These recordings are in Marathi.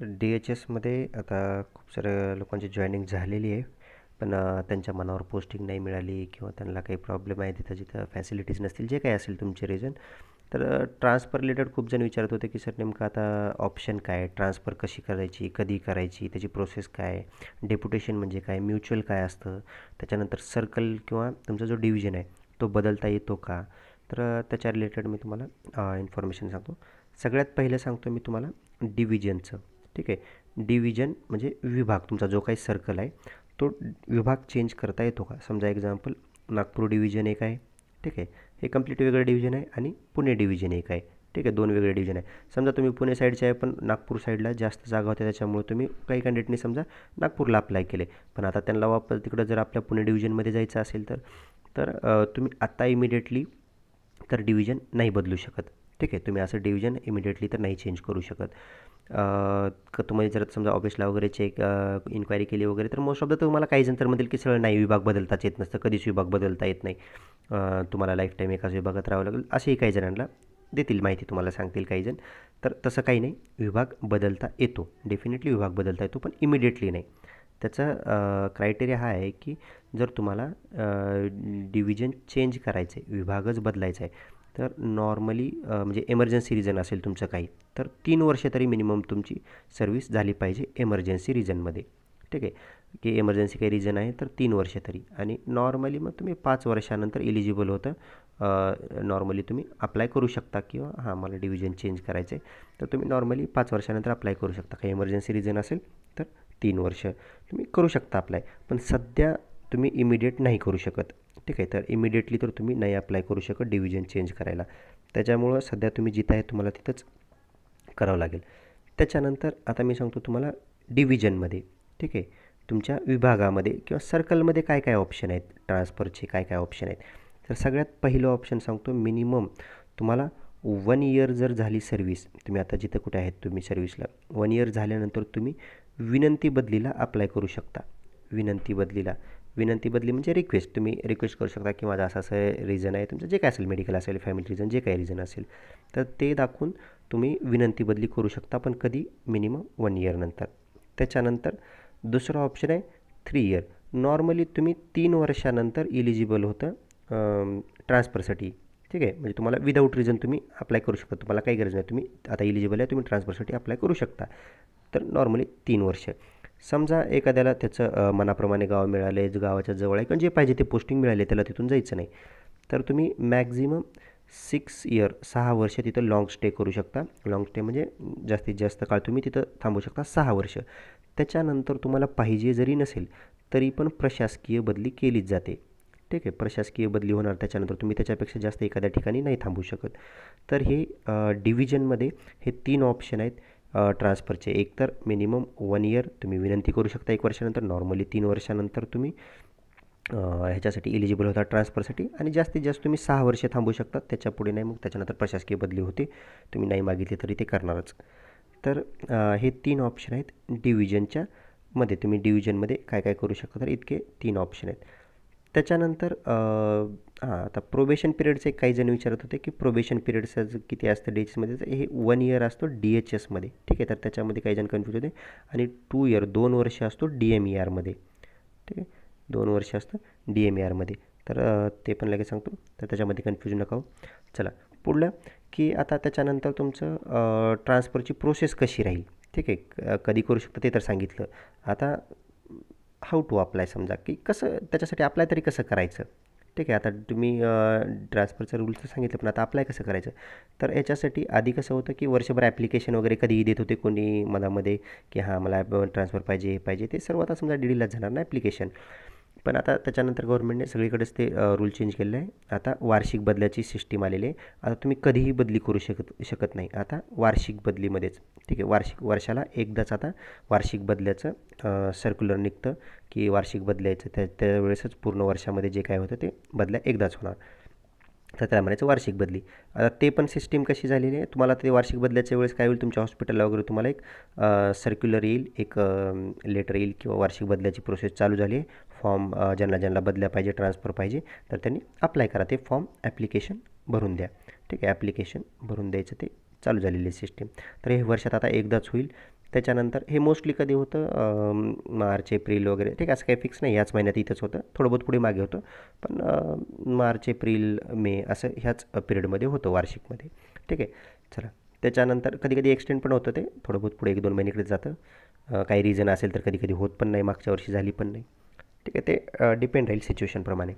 डी-एच-एसमध्ये आता खूप साऱ्या लोकांची जॉईनिंग झालेली आहे. पण त्यांच्या मनावर पोस्टिंग नाही मिळाली किंवा त्यांना काही प्रॉब्लेम आहे तिथं जिथं फॅसिलिटीज नसतील, जे काही असेल तुमचे रिझन. तर ट्रान्सफर रिलेटेड खूप जण विचारत होते की सर नेमकं आता ऑप्शन काय आहे, ट्रान्सफर कशी करायची, कधी करायची, त्याची प्रोसेस काय आहे, डेप्युटेशन म्हणजे काय, म्युच्युअल काय असतं, त्याच्यानंतर सर्कल किंवा तुमचा जो डिव्हिजन आहे तो बदलता येतो का. तर त्याच्या रिलेटेड मी तुम्हाला इन्फॉर्मेशन सांगतो. सगळ्यात पहिलं सांगतो मी तुम्हाला डिव्हिजनचं. ठीक आहे. डिव्हिजन म्हणजे विभाग, तुमचा जो काही सर्कल आहे तो विभाग चेंज करता येतो का. समजा एक्झाम्पल नागपूर डिव्हिजन एक आहे. ठीक आहे. हे कंप्लीट वेगळं डिव्हिजन आहे आणि पुणे डिव्हिजन एक आहे. ठीक आहे. दोन वेगळे डिव्हिजन आहे. समजा तुम्ही पुणे साईडचे आहे पण नागपूर साईडला जास्त जागा होत्या त्याच्यामुळे तुम्ही काही कॅन्डिडेटनी समजा नागपूरला अप्लाय केले. पण आता त्यांना वापस तिकडं जर आपल्या पुणे डिव्हिजनमध्ये जायचं असेल तर तर तुम्ही आत्ता इमिडिएटली तर डिव्हिजन नाही बदलू शकत. ठीक आहे. तुम्ही असं डिव्हिजन इमिडिएटली तर नाही चेंज करू शकत. तुम्ही जर समजा ऑफिसला वगैरे चेक इन्क्वायरी केली वगैरे तर मोस्ट ऑफ द तुम्हाला काही जण तर म्हणतील की सरळ नाही, विभाग बदलताच येत नसतं, कधीच विभाग बदलता येत नाही, तुम्हाला लाईफ टाईम एकाच विभागात राहावं लागेल, असेही काही जणांना देतील माहिती, तुम्हाला सांगतील काही जण. तर तसं काही नाही, विभाग बदलता येतो, डेफिनेटली विभाग बदलता येतो, पण इमिडिएटली नाही. त्याचा क्रायटेरिया हा आहे की जर तुम्हाला डिव्हिजन चेंज करायचं आहे, विभागच बदलायचा आहे, तर नॉर्मली म्हणजे एमर्जन्सी रिझन असेल तुमचं काही, तर 3 वर्ष तरी मिनिमम तुमची सर्व्हिस झाली पाहिजे एमर्जन्सी रिझनमध्ये. ठीक आहे. की एमर्जन्सी काही रिझन आहे तर 3 वर्ष तरी, आणि नॉर्मली मग तुम्ही 5 वर्षानंतर इलिजिबल होतं. नॉर्मली तुम्ही अप्लाय करू शकता किंवा हां मला डिव्हिजन चेंज करायचं आहे तर तुम्ही नॉर्मली 5 वर्षानंतर अप्लाय करू शकता. काही एमर्जन्सी रिझन असेल तर 3 वर्ष तुम्ही करू शकता अप्लाय. पण सध्या तुम्ही इमिडिएट नाही करू शकत. ठीक आहे. तर इमिडिएटली तर तुम्ही नाही अप्लाय करू शकत डिव्हिजन चेंज करायला. त्याच्यामुळं सध्या तुम्ही जिथं आहे तुम्हाला तिथंच करावं लागेल. त्याच्यानंतर आता मी सांगतो तुम्हाला डिव्हिजनमध्ये. ठीक आहे. तुमच्या विभागामध्ये किंवा सर्कलमध्ये काय काय ऑप्शन आहेत, ट्रान्सफरचे काय काय ऑप्शन आहेत. तर सगळ्यात पहिलं ऑप्शन सांगतो, मिनिमम तुम्हाला 1 इयर जर झाली सर्व्हिस, तुम्ही आता जिथं कुठे आहेत तुम्ही सर्व्हिसला 1 इयर झाल्यानंतर तुम्ही विनंती बदलीला अप्लाय करू शकता. विनंती बदलीला, विनंती बदली म्हणजे रिक्वेस्ट, तुम्ही रिक्वेस्ट करू शकता की माझं असं असं रिझन आहे, तुमचं जे काय असेल, मेडिकल असेल, फॅमिली रिझन, जे काही रिझन असेल, तर ते दाखवून तुम्ही विनंती बदली करू शकता, पण कधी, मिनिमम 1 इयर नंतर. त्याच्यानंतर दुसरा ऑप्शन आहे 3 इयर. नॉर्मली तुम्ही 3 वर्षानंतर इलिजिबल होतं ट्रान्सफरसाठी. ठीक आहे. म्हणजे तुम्हाला विदाऊट रिझन तुम्ही अप्लाय करू शकता, तुम्हाला काही गरज नाही, तुम्ही आता इलिजिबल आहे, तुम्ही ट्रान्सफरसाठी अप्लाय करू शकता. तर नॉर्मली 3 वर्ष. समजा एखाद्याला त्याचं मनाप्रमाणे गाव मिळालं आहे, गावाच्या जवळ आहे, किंवा जे पाहिजे ते पोस्टिंग मिळाले, त्याला तिथून जायचं नाही, तर तुम्ही मॅक्झिमम 6 इयर, 6 वर्ष तिथं लाँग स्टे करू शकता. लाँग स्टे म्हणजे जास्तीत जास्त काळ तुम्ही तिथं थांबू शकता, 6 वर्ष. त्याच्यानंतर तुम्हाला पाहिजे जरी नसेल तरी पण प्रशासकीय बदली केलीच जाते. ठीक आहे. प्रशासकीय बदली होणार, त्याच्यानंतर तुम्ही त्याच्यापेक्षा जास्त एखाद्या ठिकाणी नाही थांबू शकत. तर हे डिव्हिजनमध्ये हे 3 ऑप्शन आहेत ट्रान्सफरचे. एक तर मिनिमम 1 इयर तुम्ही विनंती करू शकता 1 वर्षानंतर, नॉर्मली 3 वर्षानंतर तुम्ही ह्याच्यासाठी इलिजिबल होता ट्रान्सफरसाठी, आणि जास्तीत जास्त तुम्ही 6 वर्ष थांबू शकता, त्याच्या पुढे नाही. मग त्याच्यानंतर प्रशासकीय बदली होते, तुम्ही नाही मागितली तरी ते करणारच. तर हे 3 ऑप्शन आहेत डिव्हिजनच्या मध्ये. तुम्ही डिव्हिजनमध्ये काय काय करू शकता, तर इतके 3 ऑप्शन आहेत. त्याच्यानंतर आता प्रोबेशन पिरियडचे काही जण विचारत होते की प्रोबेशन पिरियडचं किती असतं डी-एच-एसमध्ये, तर हे 1 इयर असतो डी-एच-एसमध्ये. ठीक आहे. तर त्याच्यामध्ये काही जण कन्फ्यूज होते. आणि 2 इयर, 2 वर्ष असतो डी-एम-ई-आरमध्ये. ठीक आहे. 2 वर्ष असतं डी-एम-ई-आरमध्ये. तर ते पण लगेच सांगतो, तर त्याच्यामध्ये कन्फ्यूज नका हो. चला पुढलं, की आता त्याच्यानंतर तुमचं ट्रान्सफरची प्रोसेस कशी राहील. ठीक आहे. कधी करू शकता ते तर सांगितलं. आता हाऊ टू अप्लाय, समजा की कसं त्याच्यासाठी अप्लाय तरी कसं करायचं. ठीक आहे. आता तुम्ही ट्रान्सफरचं रूल्स सांगितलं, पण आता अप्लाय कसं करायचं. तर याच्यासाठी आधी कसं होतं की वर्षभर ॲप्लिकेशन वगैरे कधीही देत होते कोणी मनामध्ये, की हां मला ट्रान्सफर पाहिजे, हे पाहिजे, ते सर्व आता समजा डी-डीलाच जाणार ना ॲप्लिकेशन. पण आता त्याच्यानंतर गव्हर्नमेंटने सगळीकडेच ते रूल चेंज केलेलं आहे. आता वार्षिक बदल्याची सिस्टीम आलेली आहे. आता तुम्ही कधीही बदली करू शकत नाही, आता वार्षिक बदलीमध्येच. ठीक आहे. वर्षाला एकदाच आता वार्षिक बदल्याचं सर्क्युलर निघतं, की वार्षिक बदलायचं, त्यावेळेसच पूर्ण वर्षामध्ये जे काय होतं ते बदल्या एकदाच होणार, तर त्याला म्हणायचं वार्षिक बदली. आता ते पण सिस्टीम कशी झालेली आहे, तुम्हाला ते वार्षिक बदल्याच्या वेळेस काय होईल, तुमच्या हॉस्पिटलला वगैरे तुम्हाला एक सर्क्युलर येईल, एक लेटर येईल, किंवा वार्षिक बदल्याची प्रोसेस चालू झाली आहे, फॉर्म ज्यांना ज्यांना बदल्या पाहिजे, ट्रान्सफर पाहिजे, तर त्यांनी अप्लाय करा, ते फॉर्म ॲप्लिकेशन भरून द्या. ठीक आहे. ॲप्लिकेशन भरून द्यायचं, ते चालू झालेली सिस्टीम. तर हे वर्षात आता एकदाच होईल. त्याच्यानंतर हे मोस्टली कधी होतं मार्च एप्रिल वगैरे, ठीक आहे, असं काही फिक्स नाही, याच महिन्यात इथंच होतं, थोडं बहुत पुढे मागे होतं, पण मार्च एप्रिल मे असं ह्याच पिरियडमध्ये होतं वार्षिकमध्ये, ठीक आहे. चला, त्याच्यानंतर कधी कधी एक्सटेंड पण होतं ते, थोडं बहुत पुढे 1-2 महिन्याकडे जातं. काही रिझन असेल तर कधी कधी होत पण नाही, मागच्या वर्षी झाली पण नाही, ठीक आहे, ते डिपेंड राहील सिच्युएशनप्रमाणे.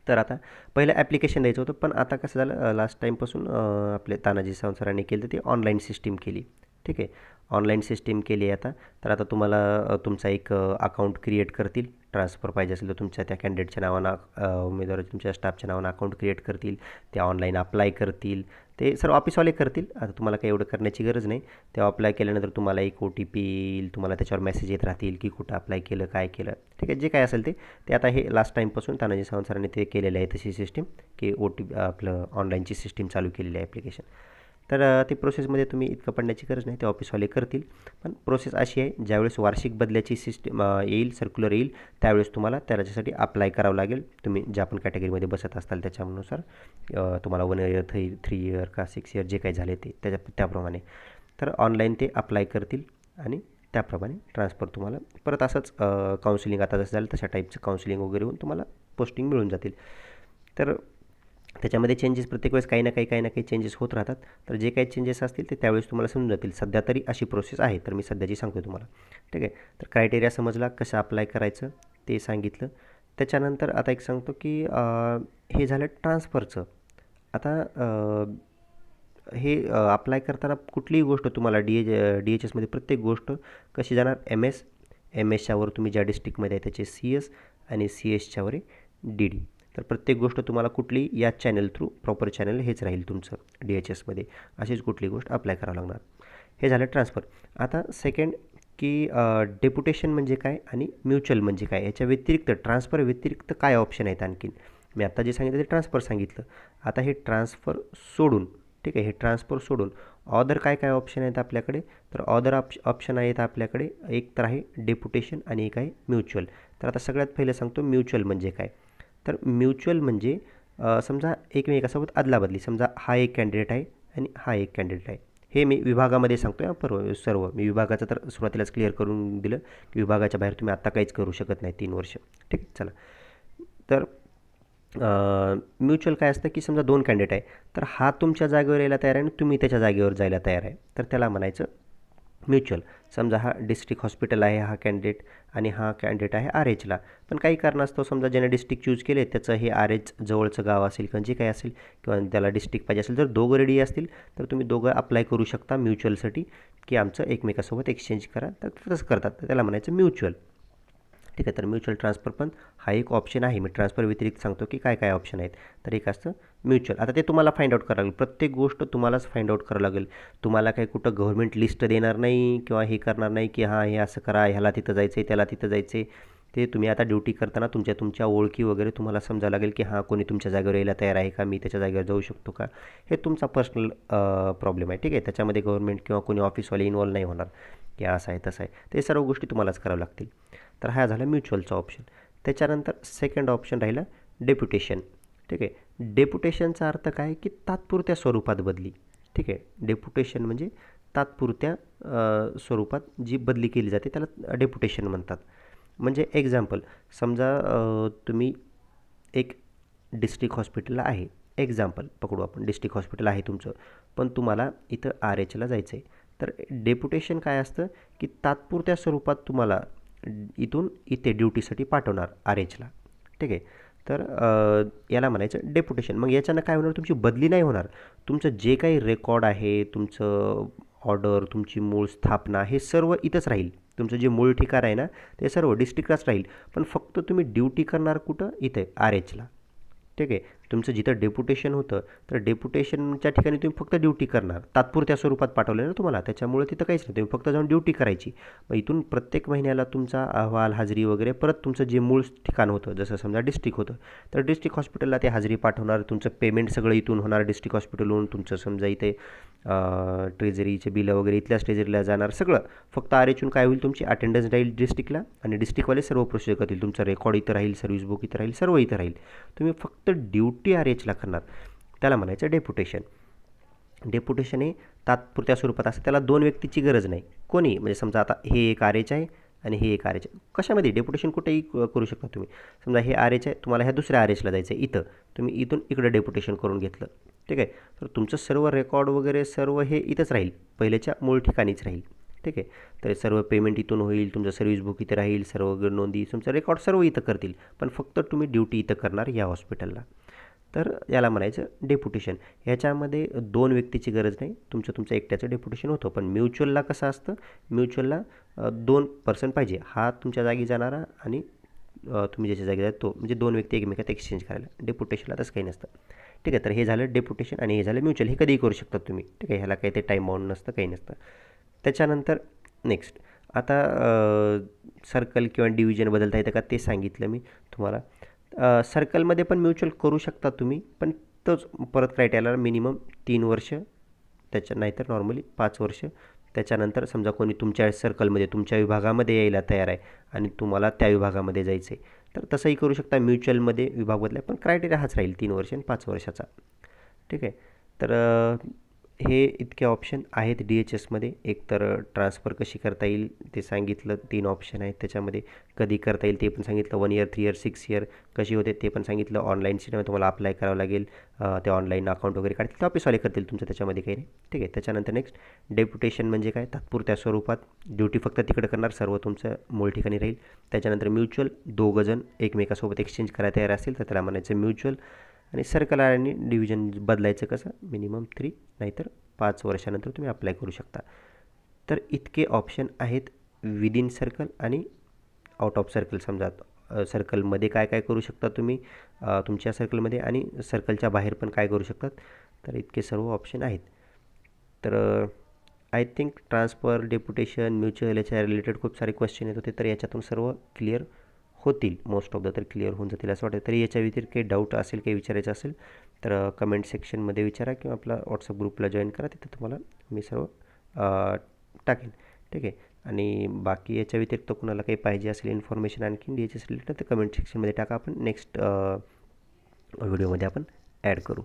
तर आता पहिलं ॲप्लिकेशन द्यायचं होतं, पण आता कसं झालं, लास्ट टाईमपासून आपले तानाजी सावंत सरांनी केलं तर ते ऑनलाईन सिस्टीम केली, ठीक आहे. ऑनलाईन सिस्टीम केली आहे आता. तर आता तुम्हाला तुमचा एक अकाउंट क्रिएट करतील, ट्रान्सफर पाहिजे असेल तर तुमच्या त्या कॅन्डिडेटच्या नावानं उमेदवार तुमच्या स्टाफच्या नावानं अकाउंट क्रिएट करतील, ते ऑनलाईन अप्लाय करतील, ते सर्व ऑफिसवाले करतील. आता तुम्हाला काही एवढं करण्याची गरज नाही. तेव्हा अप्लाय केल्यानंतर तुम्हाला एक OTP येईल, तुम्हाला त्याच्यावर मेसेज येत राहतील की कुठं अप्लाय केलं, काय केलं, ठीक आहे, जे काय असेल ते. ते आता हे लास्ट टाईमपासून तानाजी सावंत सरांनी ते केलेलं आहे तशी सिस्टीम, की OTP आपलं ऑनलाईनची सिस्टीम चालू केलेली आहे ॲप्लिकेशन. तर ती प्रोसेसमध्ये तुम्ही इतकं पडण्याची गरज नाही, ते ऑफिसवाले करतील. पण प्रोसेस अशी आहे, ज्यावेळेस वार्षिक बदल्याची सिस्टीम येईल, सर्क्युलर येईल, त्यावेळेस तुम्हाला त्याच्यासाठी अप्लाय करावं लागेल. तुम्ही ज्या पण कॅटेगरीमध्ये बसत असाल त्याच्यानुसार, तुम्हाला 1 इयर, 3 इयर का 6 इयर जे काही झाले ते त्याप्रमाणे. तर ऑनलाईन ते अप्लाय करतील आणि त्याप्रमाणे ट्रान्सफर तुम्हाला परत असंच काउन्सिलिंग आता जसं झालं तशा टाईपचं काउन्सिलिंग वगैरे होऊन तुम्हाला पोस्टिंग मिळून जातील. तर त्याच्यामध्ये चेंजेस प्रत्येक वेळेस काही ना काही चेंजेस होत राहतात. तर जे काही चेंजेस असतील ते त्यावेळेस तुम्हाला समजून जातील. सध्या तरी अशी प्रोसेस आहे, तर मी सध्याची सांगतो तुम्हाला, ठीक आहे. तर क्रायटेरिया समजला, कसं अप्लाय करायचं ते सांगितलं. त्याच्यानंतर आता एक सांगतो की हे झालं ट्रान्सफरचं. आता हे अप्लाय करताना कुठलीही गोष्ट तुम्हाला DHSमध्ये प्रत्येक गोष्ट कशी जाणार, MS च्यावर तुम्ही ज्या डिस्ट्रिक्टमध्ये आहे त्याचे CS आणि CS च्यावर आहे DD. तर प्रत्येक गोष्ट तुम्हाला कुठली या चॅनल थ्रू, प्रॉपर चॅनल हेच राहील तुमचं DHSमध्ये, अशीच कुठली गोष्ट अप्लाय करावं लागणार. हे झालं ट्रान्सफर. आता सेकंड की डेप्युटेशन म्हणजे काय आणि म्युच्युअल म्हणजे काय, याच्या व्यतिरिक्त, ट्रान्सफर व्यतिरिक्त काय ऑप्शन आहेत आणखीन. मी आत्ता जे सांगितलं ते ट्रान्सफर सांगितलं. आता हे ट्रान्सफर सोडून, ठीक आहे, हे ट्रान्सफर सोडून ऑदर काय काय ऑप्शन आहेत आपल्याकडे. तर ऑदर ऑप्शन आहेत आपल्याकडे, एक तर आहे डेप्युटेशन आणि एक आहे म्युच्युअल. तर आता सगळ्यात पहिलं सांगतो म्युच्युअल म्हणजे काय. तर म्युच्युअल म्हणजे समजा एकमेकासोबत अदलाबदली, समजा हा एक कॅन्डिडेट आहे आणि हा एक कॅन्डिडेट आहे. हे मी विभागामध्ये सांगतो आहे सर्व. मी विभागाचं तर सुरुवातीलाच क्लिअर करून दिलं की विभागाच्या बाहेर तुम्ही आत्ता काहीच करू शकत नाही 3 वर्ष, ठीक आहे. चला, तर म्युच्युअल काय असतं की समजा 2 कॅन्डिडेट आहे, तर हा तुमच्या जागेवर यायला तयार आहे आणि तुम्ही त्याच्या जागेवर जायला तयार आहे, तर त्याला म्हणायचं म्युच्युअल. समजा हा डिस्ट्रिक्ट हॉस्पिटल आहे हा कॅन्डिडेट आणि हा कॅन्डिडेट आहे RH ला, पण काही कारणास्तव समजा ज्याने डिस्ट्रिक्ट चूज केले त्याचं हे RH जवळचं गाव असेल किंवा जे काही असेल, किंवा त्याला डिस्ट्रिक्ट पाहिजे असेल, जर दोघं रेडी असतील तर तुम्ही दोघं अप्लाय करू शकता म्युच्युअलसाठी, की आमचं एकमेकासोबत एक्सचेंज करा. तर तसं करतात, तर त्याला म्हणायचं म्युच्युअल, ठीक आहे. तर म्युच्युअल ट्रान्सफर पण हा एक ऑप्शन आहे. मी ट्रान्सफर व्यतिरिक्त सांगतो की काय काय ऑप्शन आहेत. तर एक असतं म्युच्युअल. आता ते तुम्हाला फाइंड आउट करावं लागेल, प्रत्येक गोष्ट तुम्हालाच फाइंड आउट करावं लागेल. तुम्हाला काही कुठं गव्हर्नमेंट लिस्ट देणार नाही किंवा हे करणार नाही की हां हे असं करा, ह्याला तिथं जायचं आहे, त्याला तिथं जायचं आहे. ते तुम्ही आता ड्युटी करताना तुमच्या ओळखी वगैरे तुम्हाला समजावं लागेल की हां कोणी तुमच्या जागेवर यायला तयार आहे का, मी त्याच्या जागेवर जाऊ शकतो का. हे तुमचा पर्सनल प्रॉब्लेम आहे, ठीक आहे. त्याच्यामध्ये गव्हर्नमेंट किंवा कोणी ऑफिसवाले इन्वॉल्व नाही होणार की असं आहे तसं आहे. ते सर्व गोष्टी तुम्हालाच कराव्या लागतील. तर हा झाला म्युच्युअलचा ऑप्शन. त्याच्यानंतर सेकंड ऑप्शन राहिला डेप्युटेशन, ठीक आहे. डेप्युटेशनचा अर्थ काय की तात्पुरत्या स्वरूपात बदली, ठीक आहे. डेप्युटेशन म्हणजे तात्पुरत्या स्वरूपात जी बदली केली जाते त्याला डेप्युटेशन म्हणतात. म्हणजे एक्झाम्पल, समजा तुम्ही एक डिस्ट्रिक्ट हॉस्पिटलला आहे, एक्झाम्पल पकडू आपण, डिस्ट्रिक्ट हॉस्पिटल आहे तुमचं, पण तुम्हाला इथं RH ला जायचं आहे. तर डेप्युटेशन काय असतं की तात्पुरत्या स्वरूपात तुम्हाला इथून इथे ड्युटीसाठी पाठवणार RH ला, ठीक आहे. तर याला म्हणायचं डेप्युटेशन. मग याच्यानं काय होणार, तुमची बदली नाही होणार. तुमचं जे काही रेकॉर्ड आहे, तुमचं ऑर्डर, तुमची मूळ स्थापना, हे सर्व इथंच राहील. तुमचं जे मूळ ठिकाण आहे ना ते सर्व डिस्ट्रिक्टलाच राहील, पण फक्त तुम्ही ड्युटी करणार कुठं, इथे RH ला, ठीक आहे. तुमचं जिथं डेप्युटेशन होतं तर डेप्युटेशनच्या ठिकाणी तुम्ही फक्त ड्युटी करणार, तात्पुरत्या स्वरूपात पाठवलं ना तुम्हाला, त्याच्यामुळे तिथं काहीच नाही, तुम्ही फक्त जाऊन ड्युटी करायची. मग इथून प्रत्येक महिन्याला तुमचा अहवाल, हाजरी वगैरे परत तुमचं जे मूळ ठिकाण होतं, जसं समजा डिस्ट्रिक्ट होतं तर डिस्ट्रिक्ट हॉस्पिटलला ते हाजरी पाठवणार, तुमचं पेमेंट सगळं इथून होणार डिस्ट्रिक्ट हॉस्पिटलहून. तुमचं समजा इथे ट्रेझरीचे बिलं वगैरे इथल्याच ट्रेझरीला जाणार सगळं. फक्त RH काय होईल, तुमची अटेंडन्स राहील डिस्ट्रिक्टला आणि डिस्ट्रिक्टवाले सर्व प्रोसिजर करतील. तुमचं रेकॉर्ड इथं राहील, सर्व्हिस बुक इथं राहील, सर्व इथं राहील. तुम्ही फक्त ड्युटी RH ला करणार, त्याला म्हणायचं डेप्युटेशन. डेप्युटेशन हे तात्पुरत्या स्वरूपात असतं, त्याला 2 व्यक्तीची गरज नाही, कोणी म्हणजे समजा आता हे एक आर एच आहे आणि हे एक आर एच आहे, कशामध्ये डेप्युटेशन कुठेही करू शकता तुम्ही. समजा हे आर एच आहे, तुम्हाला ह्या दुसऱ्या आर एचला जायचं आहे इथं, तुम्ही इथून इकडे डेप्युटेशन करून घेतलं, ठीक आहे. तर तुमचं सर्व रेकॉर्ड वगैरे सर्व हे इथंच राहील, पहिल्याच्या मूळ ठिकाणीच राहील, ठीक आहे. तर सर्व पेमेंट इथून होईल, तुमचं सर्व्हिस बुक इथं राहील, सर्व नोंदी तुमचं रेकॉर्ड सर्व इथं करतील, पण फक्त तुम्ही ड्युटी इथं करणार या हॉस्पिटलला. तर याला म्हणायचं डेप्युटेशन. ह्याच्यामध्ये 2 व्यक्तीची गरज नाही, तुमचं एकट्याचं डेप्युटेशन होतं. पण म्युच्युअलला कसं असतं, म्युच्युअलला 2 पर्सन पाहिजे, हा तुमच्या जागी जाणारा आणि तुम्ही ज्याच्या जागी जाता तो, म्हणजे 2 व्यक्ती एकमेकात एक्सचेंज करायला. डेप्युटेशनला तसं काही नसतं, ठीक आहे. तर हे झालं डेप्युटेशन आणि हे झालं म्युच्युअल, हे कधीही करू शकता तुम्ही, ठीक आहे. ह्याला काही ते टाईम बाउंड नसतं, काही नसतं. त्याच्यानंतर नेक्स्ट, आता सर्कल किंवा डिव्हिजन बदलता येतं का ते सांगितलं मी तुम्हाला. सर्कलमध्ये पण म्युच्युअल करू शकता तुम्ही, पण तोच परत क्रायटेरिया मिनिमम 3 वर्ष, त्याच्या नाहीतर नॉर्मली 5 वर्ष. त्याच्यानंतर समजा कोणी तुमच्या सर्कलमध्ये तुमच्या विभागामध्ये यायला तयार आहे आणि तुम्हाला त्या विभागामध्ये जायचं आहे, तर तसंही करू शकता. म्युच्युअलमध्ये विभाग बदलाय, पण क्रायटेरिया हाच राहील 3 वर्ष आणि 5 वर्षाचा, ठीक आहे. तर हे इतके ऑप्शन आहेत डी एच एसमध्ये. एक तर ट्रान्सफर कशी करता येईल ते सांगितलं, 3 ऑप्शन आहेत त्याच्यामध्ये. कधी करता येईल ते पण सांगितलं, 1 इयर, 3 इयर, 6 इयर कशी होते ते पण सांगितलं. ऑनलाईन सिस्टम तुम्हाला अप्लाय करावं लागेल, ते ऑनलाईन अकाउंट वगैरे काढतील, ते ऑफिसवाले करतील तुमचं, त्याच्यामध्ये काही नाही, ठीक आहे. त्याच्यानंतर नेक्स्ट, डेप्युटेशन म्हणजे काय, तात्पुरत्या स्वरूपात ड्युटी फक्त तिकडे करणार, सर्व तुमचं मूळ ठिकाणी राहील. त्याच्यानंतर म्युच्युअल, 2 जण एकमेकासोबत एक्सचेंज करायला तयार असतील तर त्याला म्हणायचं म्युच्युअल. आणि सर्कल आणि डिव्हिजन बदलायचं कसं, मिनिमम 3 नाहीतर 5 वर्षानंतर तुम्ही अप्लाय करू शकता. तर इतके ऑप्शन आहेत विदिन सर्कल आणि आउट ऑफ सर्कल. समजा सर्कलमध्ये काय काय करू शकता तुम्ही तुमच्या सर्कलमध्ये, आणि सर्कलच्या बाहेर पण काय करू शकतात, तर इतके सर्व ऑप्शन आहेत. तर I think transfer, deputation, mutual याच्या रिलेटेड खूप सारे क्वेश्चन येत होते, तर याच्यातून सर्व क्लिअर होतील, मोस्ट ऑफ द तर क्लिअर होऊन जातील असं वाटतं. तरी याच्या व्यतिरिक्त काही डाऊट असेल, काही विचारायचं असेल तर कमेंट सेक्शनमध्ये विचारा किंवा आपला व्हॉट्सअप ग्रुपला जॉईन करा, तिथं तुम्हाला मी सर्व टाकेन, ठीक आहे. आणि बाकी याच्या व्यतिरिक्त कुणाला काही पाहिजे असेल इन्फॉर्मेशन आणखीन डी एच एस रिलेटेड तर कमेंट सेक्शनमध्ये टाका, आपण नेक्स्ट व्हिडिओमध्ये आपण ॲड करू.